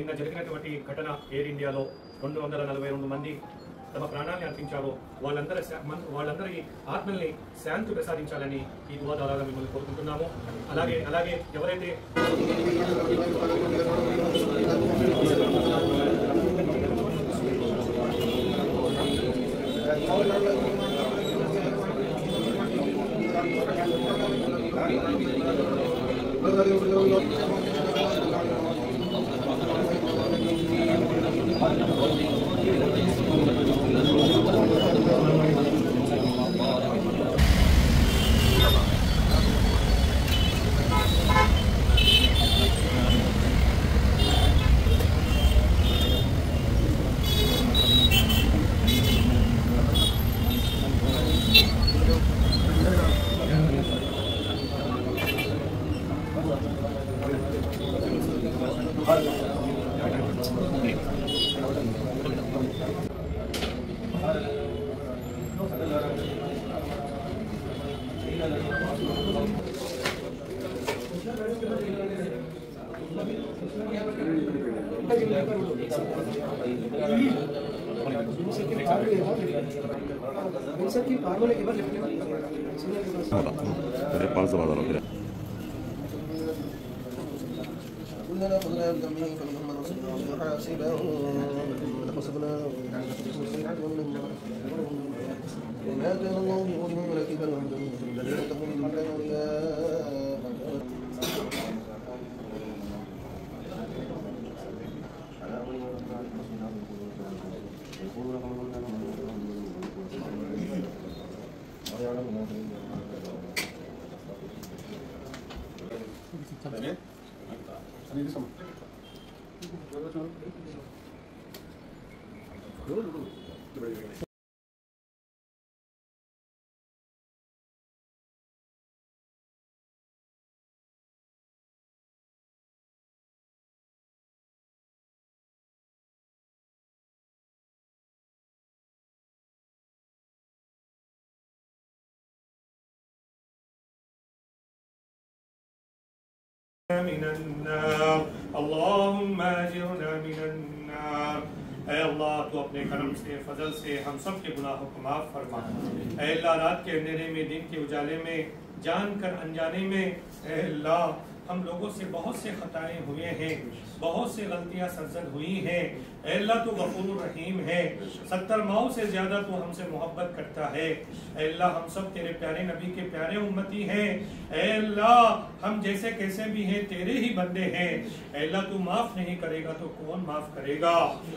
నిన్న జరిగినటువంటి ఘటన ఎయిర్ ఇండియాలో 242 మంది తమ ప్రాణాన్ని అర్పించారో వాళ్ళందరి ఆత్మల్ని శాంతి ప్రసాదించాలని ఈ దువా ద్వారా మిమ్మల్ని కోరుకుంటున్నాము. అలాగే ఎవరైతే كلنا خذنا بذنبه فمنهم من وصفه حاسبا ومن حسبنا وما كان الله بظلم ولكن بل الذين اتقوا من كانوا اولياء من النار اللهم اجرنا من النار. اے اللہ تو اپنے کرم سے فضل سے ہم سب کے گناہوں کو معاف فرما. اے اللہ رات کے اندھیرے میں دن کے اجالے میں جان کر انجانے میں اے اللہ ہم لوگوں سے بہت سے خطائیں ہوئے ہیں, بہت سے غلطیاں سرزد ہوئی ہیں. اے اللہ تو غفور الرحیم ہے, 70 ماؤں سے زیادہ تو ہم سے محبت کرتا ہے. اے اللہ ہم سب تیرے پیارے نبی کے پیارے امتی ہیں. اے اللہ ہم جیسے کیسے بھی ہیں تیرے ہی بندے ہیں. اے اللہ تو معاف نہیں کرے گا تو کون معاف کرے گا.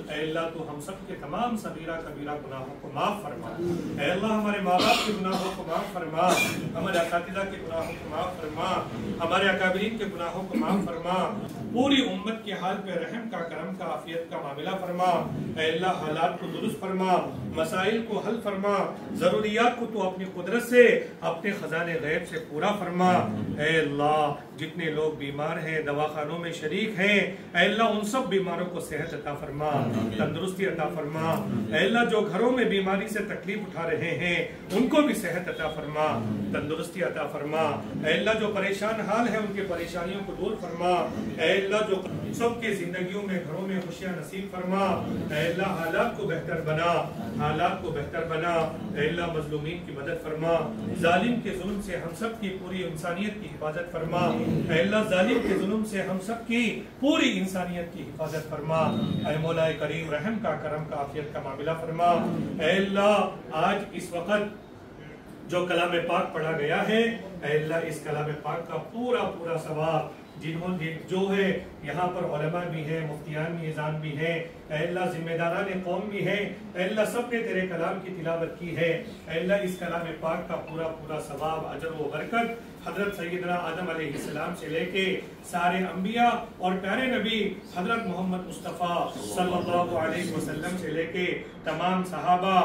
اے اللہ تو ہم سب کے تمام صغیرہ کبیرہ گناہوں کو معاف فرما. اے اللہ ہمارے ماں باپ کے گناہوں کو معاف فرما, ہمارے اساتذہ کے گناہوں کو معاف فرما, ہمارے اکابرین کے گناہوں کو معاف فرما. پوری امت کے حال پہ رحم کا, کرم کا, عافیت کا معاملہ فرما. اے اللہ حالات کو درست فرما, مسائل کو حل فرما, ضروریات کو تو اپنی قدرت سے اپنے خزانے غیب سے پورا فرما. اے اللہ جتنے لوگ بیمار ہیں, دواخانوں میں شریک ہیں, اے اللہ ان سب بیماروں کو صحت عطا فرما, تندرستی عطا فرما. اے اللہ جو گھروں میں بیماری سے تکلیف اٹھا رہے ہیں ان کو بھی صحت عطا فرما, تندرستی عطا فرما. اے اللہ جو پریشان حال ہیں ان کے پریشانیوں کو دور فرما. اے اللہ جو سب کے زندگیوں میں گھروں میں خوشیاں نصیب فرما. اے اللہ حالات کو بہتر بنا, حالات کو بہتر بنا. اے اللہ مظلومین کی مدد فرما, ظالم کے ظلم سے ہم سب کی پوری انسانیت کی حفاظت فرما. اے اللہ ظالم کے ظلم سے ہم سب کی پوری انسانیت کی حفاظت فرما. اے مولا کریم رحم کا, کرم کا, عافیت کا معاملہ فرما. اے اللہ آج اس وقت جو کلام پاک پڑھا گیا ہے, اے اللہ اس کلام پاک کا پورا ثواب جنہوں نے جو ہے یہاں پر علماء بھی ہیں, مفتیان میزان بھی ہیں, اے اللہ ذمہ داران قوم بھی ہیں, اے اللہ سب نے تیرے کلام کی تلاوت کی ہے. اے اللہ اس کلام پاک کا پورا ثواب, اجر و برکت حضرت سیدنا آدم علیہ السلام سے لے کے سارے انبیاء اور پیارے نبی حضرت محمد مصطفیٰ صلی اللہ علیہ وسلم سے لے کے تمام صحابہ,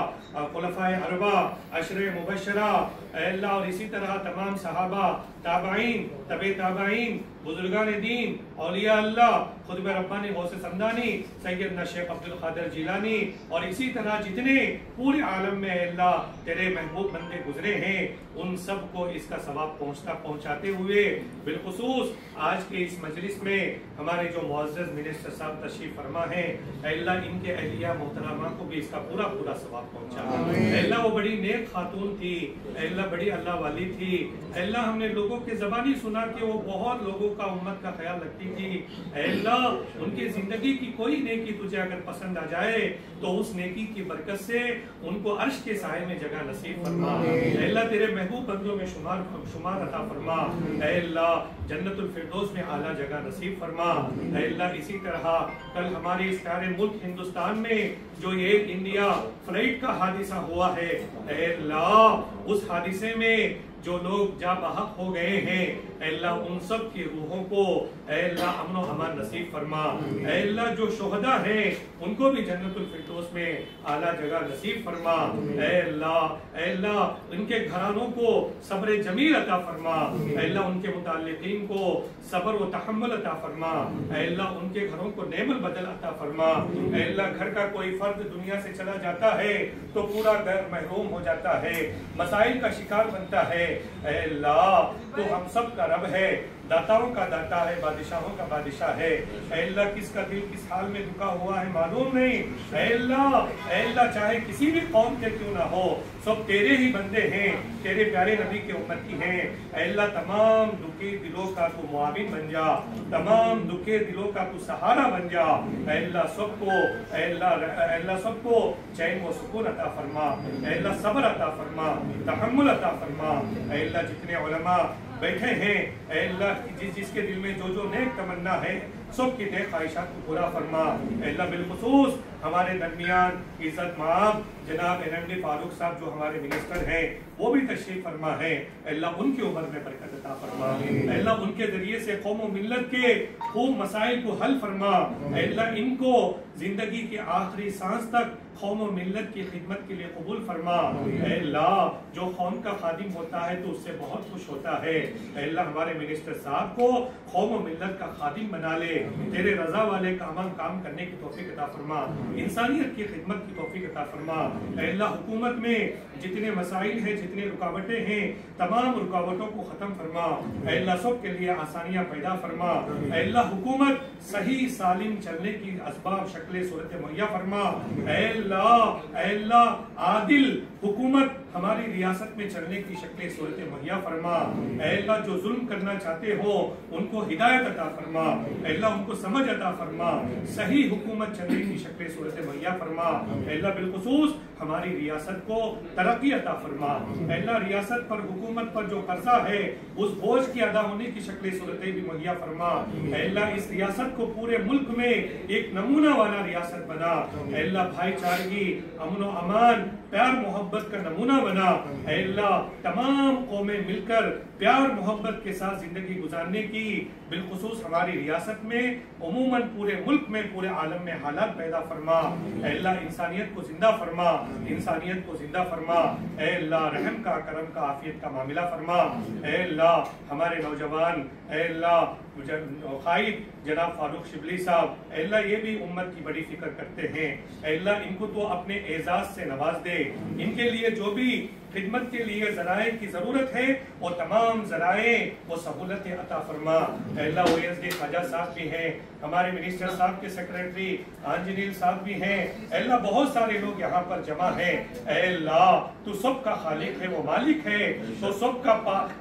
خلفائے اربعہ, عشرے مبشرہ, اے اللہ اور اسی طرح تمام صحابہ, تابعین, تبع تابعین, بزرگان دین, اولیاء اللہ خطب ربانی غوث سمدانی سیدنا شیخ عبد القادر جیلانی اور اسی طرح جتنے پورے عالم میں اللہ تیرے محبوب بندے گزرے ہیں ان سب کو اس کا ثواب پہنچاتے ہوئے بالخصوص آج کے اس مجلس میں ہمارے جو معزز منسٹر صاحب تشریف فرما ہیں اے اللہ ان کے اہلیہ محترمہ کو بھی اس کا پورا ثواب پہنچا اے اللہ وہ بڑی نیک خاتون تھی اے اللہ بڑی اللہ والی تھی اے اللہ ہم نے لوگوں کے زبانی سنا کہ وہ بہت لوگوں کا امت کا خیال رکھتی تھی اے اللہ ان کی زندگی کی کوئی نیکی تجھے اگر پسند آ جائے تو اس نیکی کی برکت سے ان کو عرش کے سائے میں جگہ نصیب فرما اے اللہ تیرے محبوب بندوں میں شمار عطا فرما اے اللہ جنت الفردوس میں اعلیٰ جگہ نصیب فرما اے اللہ اسی طرح کل ہمارے اس پیارے ملک ہندوستان میں جو ایئر انڈیا فلائٹ کا حادثہ ہوا ہے اے اللہ اس حادثے میں جو لوگ جاں بحق ہو گئے ہیں اے اللہ ان سب کی روحوں کو اے اللہ امن و امان نصیب فرما اے اللہ جو شہداء ہیں ان کو بھی جنت الفردوس میں اعلیٰ جگہ نصیب فرما اے اللہ ان کے گھرانوں کو صبر جمیل عطا فرما اے اللہ ان کے متعلقین کو صبر و تحمل عطا فرما اے اللہ ان کے گھروں کو نعم البدل عطا فرما اے اللہ گھر کا کوئی فرد دنیا سے چلا جاتا ہے تو پورا گھر محروم ہو جاتا ہے مسائل کا شکار بنتا ہے اے اللہ تو ہم سب کا رب ہے داتاؤں کا داتا ہے بادشاہوں کا بادشاہ ہے اے اللہ کس کا دل کس حال میں دکھا ہوا ہے معلوم نہیں اے اللہ چاہے کسی بھی قوم کے کیوں نہ ہو سب تیرے ہی بندے ہیں تیرے پیارے نبی کے امتی ہیں اے اللہ تمام دکھے دلوں کا تو معاون بن جا تمام دکھے دلوں کا تو سہارا بن جا اے اللہ سب کو چین و سکون عطا فرما اے اللہ صبر عطا فرما تحمل عطا فرما اے اللہ جتنے علماء بیٹھے ہیں اے اللہ جس کے دل میں جو نیک تمنا ہے سب کی نیک خواہشات کو پورا فرما اے اللہ بالخصوص ہمارے درمیان عزت مآب جناب NMD فاروق صاحب جو ہمارے منسٹر ہیں وہ بھی تشریف فرما ہے اے اللہ ان کی عمر میں برکت عطا فرما اے اللہ ان کے ذریعے سے قوم و ملت کے خوب مسائل کو حل فرما اے اللہ ان کو زندگی کے آخری سانس تک قوم و ملت کی خدمت کے لیے قبول فرما اے اللہ جو قوم کا خادم ہوتا ہے تو اس سے بہت خوش ہوتا ہے اے اللہ ہمارے منسٹر صاحب کو قوم و ملت کا خادم بنا لے تیرے رضا والے کام کرنے کی توفیق عطا فرما انسانیت کی خدمت کی توفیق عطا فرما اے اللہ حکومت میں جتنے مسائل ہیں جتنے رکاوٹیں ہیں تمام رکاوٹوں کو ختم فرما اے اللہ سب کے لیے آسانیاں پیدا فرما اے اللہ حکومت صحیح سالم چلنے کی اسباب شکل صورت مہیا فرما اے اللہ عادل حکومت ہماری ریاست میں چلنے کی شکل صورت مہیا فرما اے اللہ جو ظلم کرنا چاہتے ہو ان کو ہدایت عطا فرما اے اللہ ان کو سمجھ عطا فرما صحیح حکومت چلنے کی شکل صورت مہیا فرما اے اللہ بالخصوص ہماری ریاست کو ترقی عطا فرما اے اللہ ریاست پر حکومت پر جو قرضہ ہے اس بوجھ کی ادا ہونے کی شکل صورتیں بھی مہیا فرما اے اللہ اس ریاست کو پورے ملک میں ایک نمونہ والا ریاست بنا اے اللہ بھائی چارگی امن و امان پیار محبت کا نمونہ بنا اے اللہ تمام قومیں مل کر پیار محبت کے ساتھ زندگی گزارنے کی بالخصوص ہماری ریاست میں عموماً پورے ملک میں پورے عالم میں حالات پیدا فرما اے اللہ انسانیت کو زندہ فرما اے اللہ رحم کا کرم کا عافیت کا معاملہ فرما اے اللہ ہمارے نوجوان اے اللہ قائد جناب فاروق شبلی صاحب اے اللہ یہ بھی امت کی بڑی فکر کرتے ہیں اے اللہ ان کو تو اپنے اعزاز سے نواز دے ان کے لیے جو بھی خدمت کے لیے ذرائع کی ضرورت ہے وہ تمام ذرائع وہ سہولت عطا فرما اے اللہ OSD خواجہ صاحب بھی ہیں ہمارے منسٹر صاحب کے سیکریٹری آنجنیل صاحب بھی ہیں اے اللہ بہت سارے لوگ یہاں پر جمع ہیں اے اللہ تو سب کا خالق ہے وہ مالک ہے تو سب کا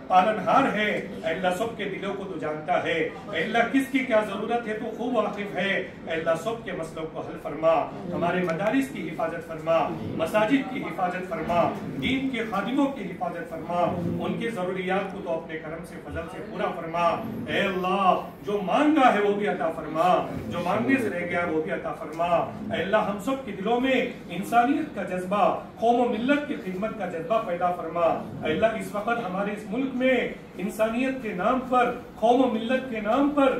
پالنہار ہے اے اللہ سب کے دلوں کو تو جانتا ہے اے اللہ کس کی کیا ضرورت ہے تو خوب واقف ہے اے اللہ سب کے مسئلوں کو حل فرما ہمارے مدارس کی حفاظت فرما مساجد کی حفاظت فرما دین کے خادموں کی حفاظت فرما ان کی ضروریات کو تو اپنے کرم سے فضل سے پورا فرما اے اللہ جو مانگا ہے وہ بھی عطا فرما جو مانگنے سے رہ گیا وہ بھی عطا فرما اے اللہ ہم سب کے دلوں میں انسانیت کا جذبہ قوم و ملت کی خدمت کا جذبہ پیدا فرما اے اللہ اس وقت ہمارے اس ملک میں انسانیت کے نام پر قوم و ملت کے نام پر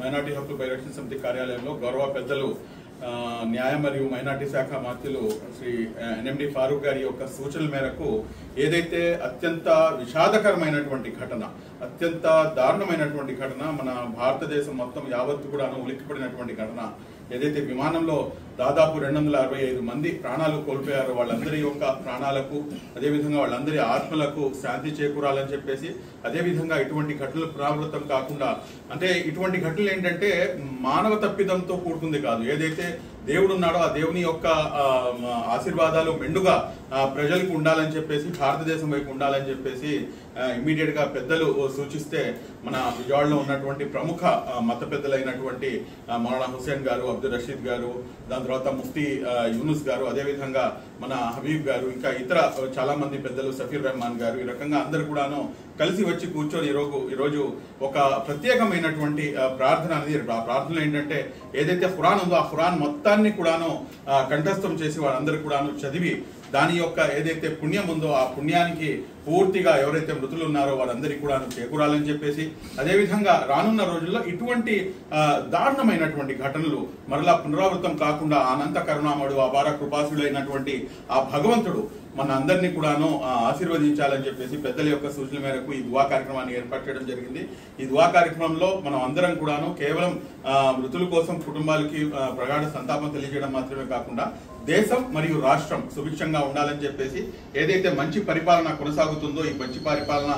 మైనార్టీ హక్కుల పరిరక్షణ సమితి కార్యాలయంలో గౌరవ పెద్దలు న్యాయ మరియు మైనార్టీ శాఖ మంత్రులు శ్రీ ఎన్ఎండి ఫారూక్ గారి యొక్క సూచనల మేరకు ఏదైతే అత్యంత విషాదకరమైనటువంటి ఘటన, అత్యంత దారుణమైనటువంటి ఘటన, మన భారతదేశం మొత్తం యావత్తు కూడా ఉలిక్కిపడినటువంటి ఘటన, ఏదైతే విమానంలో దాదాపు 265 మంది ప్రాణాలు కోల్పోయారో వాళ్ళందరి యొక్క ప్రాణాలకు, అదేవిధంగా వాళ్ళందరి ఆత్మలకు శాంతి చేకూరాలని చెప్పేసి, అదేవిధంగా ఇటువంటి ఘటనలు పునరావృతం కాకుండా, అంటే ఇటువంటి ఘటనలు ఏంటంటే మానవ తప్పిదంతో కూడుకుంది కాదు, ఏదైతే దేవుడు ఉన్నాడో ఆ దేవుని యొక్క ఆశీర్వాదాలు మెండుగా ప్రజలకు ఉండాలని చెప్పేసి, భారతదేశం వైపు ఉండాలని చెప్పేసి ఇమ్మీడియట్ గా పెద్దలు సూచిస్తే మన విజయవాడలో ఉన్నటువంటి ప్రముఖ మత పెద్దలైనటువంటి మౌలానా హుస్సేన్ గారు, అబ్దుల్ రషీద్ గారు, దాని తర్వాత ముఫ్తీ యూనుస్ గారు, అదేవిధంగా మన హబీబ్ గారు, ఇంకా ఇతర చాలా మంది పెద్దలు, సఫీర్ రెహమాన్ గారు, ఈ రకంగా అందరు కూడాను కలిసి వచ్చి కూర్చొని ఈరోజు ఒక ప్రత్యేకమైనటువంటి ప్రార్థన అనేది, ఆ ప్రార్థనలు ఏంటంటే ఏదైతే ఖురాన్ ఉందో ఆ ఖురాన్ మొత్తాన్ని కూడాను కంఠస్థం చేసి వాళ్ళందరూ కూడాను చదివి దాని యొక్క ఏదైతే పుణ్యం ఉందో ఆ పుణ్యానికి పూర్తిగా ఎవరైతే మృతులు ఉన్నారో వారందరికీ కూడా చేకూరాలని చెప్పేసి, అదేవిధంగా రానున్న రోజుల్లో ఇటువంటి దారుణమైనటువంటి ఘటనలు మరలా పునరావృతం కాకుండా అనంత కరుణామయుడు, అపార కృపాసుడైనటువంటి ఆ భగవంతుడు మన అందరినీ కూడాను ఆశీర్వదించాలని చెప్పేసి పెద్దల యొక్క సూచనల మేరకు ఈ దువా కార్యక్రమాన్ని ఏర్పాటు చేయడం జరిగింది. ఈ దువా కార్యక్రమంలో మనం అందరం కూడాను కేవలం మృతుల కోసం కుటుంబాలకి ప్రగాఢ సంతాపం తెలియజేయడం మాత్రమే కాకుండా దేశం మరియు రాష్ట్రం సుభిక్షంగా ఉండాలని చెప్పేసి, ఏదైతే మంచి పరిపాలన కొనసాగుతుందో ఈ మంచి పరిపాలన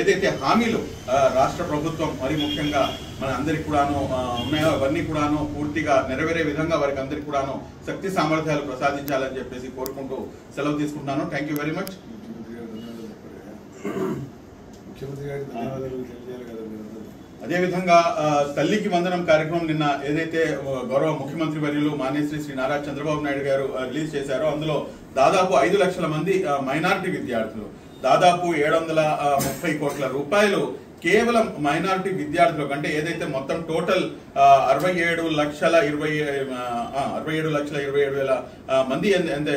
ఏదైతే హామీలు రాష్ట్ర ప్రభుత్వం మరి ముఖ్యంగా మన అందరికి కూడాను ఉన్నాయో అవన్నీ కూడాను పూర్తిగా నెరవేరే విధంగా వారికి అందరికి కూడాను శక్తి సామర్థ్యాలు ప్రసాదించాలని చెప్పేసి కోరుకుంటూ సెలవు తీసుకుంటున్నాను. Thank you very much. అదేవిధంగా తల్లికి వందనం కార్యక్రమం నిన్న ఏదైతే గౌరవ ముఖ్యమంత్రి వర్యులు మాన్యశ్రీ శ్రీ నారా చంద్రబాబు నాయుడు గారు రిలీజ్ చేశారో అందులో దాదాపు 5 లక్షల మంది మైనారిటీ విద్యార్థులు, దాదాపు 730 కోట్ల రూపాయలు కేవలం మైనారిటీ విద్యార్థులకు, అంటే ఏదైతే మొత్తం టోటల్ 67,27,000 మంది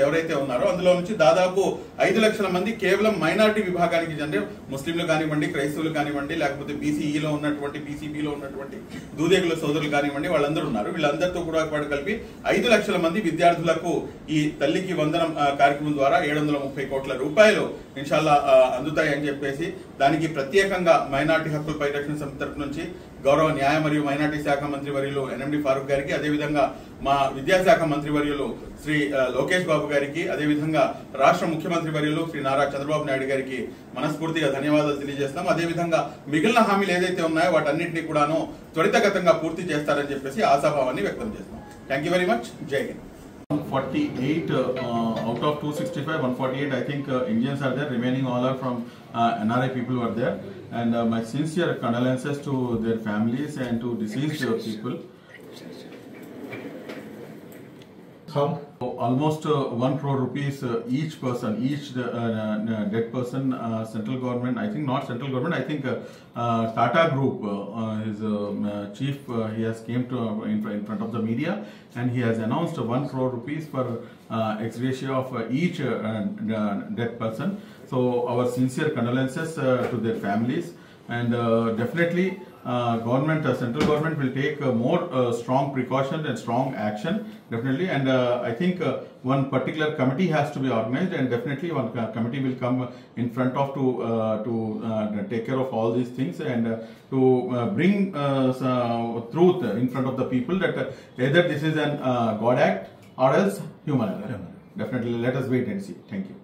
ఎవరైతే ఉన్నారో అందులో నుంచి దాదాపు 5 లక్షల మంది కేవలం మైనారిటీ విభాగానికి చెందిన ముస్లింలు కానివ్వండి, క్రైస్తవులు కానివ్వండి, లేకపోతే బీసీఈలో ఉన్నటువంటి, బీసీబీలో ఉన్నటువంటి దూదేగుల సోదరులు కానివ్వండి, వాళ్ళందరూ ఉన్నారు. వీళ్ళందరితో కూడా కలిపి 5 లక్షల మంది విద్యార్థులకు ఈ తల్లికి వందనం కార్యక్రమం ద్వారా 730 కోట్ల రూపాయలు ఇన్షాల్లా అందుతాయని చెప్పేసి, దానికి ప్రత్యేకంగా మైనారిటీ హక్కుల పరిరక్షణ సమితి తరపు నుంచి గౌరవ న్యాయ మరియు మైనారిటీ శాఖ మంత్రి వర్యులు ఎన్ఎండి ఫారూక్ గారికి, అదేవిధంగా మా విద్యాశాఖ మంత్రి వర్యులు శ్రీ లోకేష్ బాబు గారికి, అదేవిధంగా రాష్ట్ర ముఖ్యమంత్రి వర్యులు శ్రీ నారా చంద్రబాబు నాయుడు గారికి మనస్ఫూర్తిగా ధన్యవాదాలు తెలియజేస్తాం. అదేవిధంగా మిగిలిన హామీలు ఏదైతే ఉన్నాయో వాటన్నింటినీ కూడాను త్వరితగతంగా పూర్తి చేస్తారని చెప్పేసి ఆశాభావాన్ని వ్యక్తం చేస్తాం. Thank you very much. జై Hind. 148 out of 265, 148 I think Indians are there. Remaining all are from NRI people were there. And my sincere condolences to their families and to deceased people. How? Almost 1 crore rupees each person, each dead person, central government, I think not central government, I think Tata Group, his chief, he has came to in front of the media and he has announced 1 crore rupees for ex gratia of each dead person. So our sincere condolences to their families, and definitely central government will take more strong precautions and strong action, definitely. And I think one particular committee has to be organized, and definitely one committee will come in front of to take care of all these things, and to bring truth in front of the people that either this is an God act or else human error. Definitely, let us wait and see. Thank you.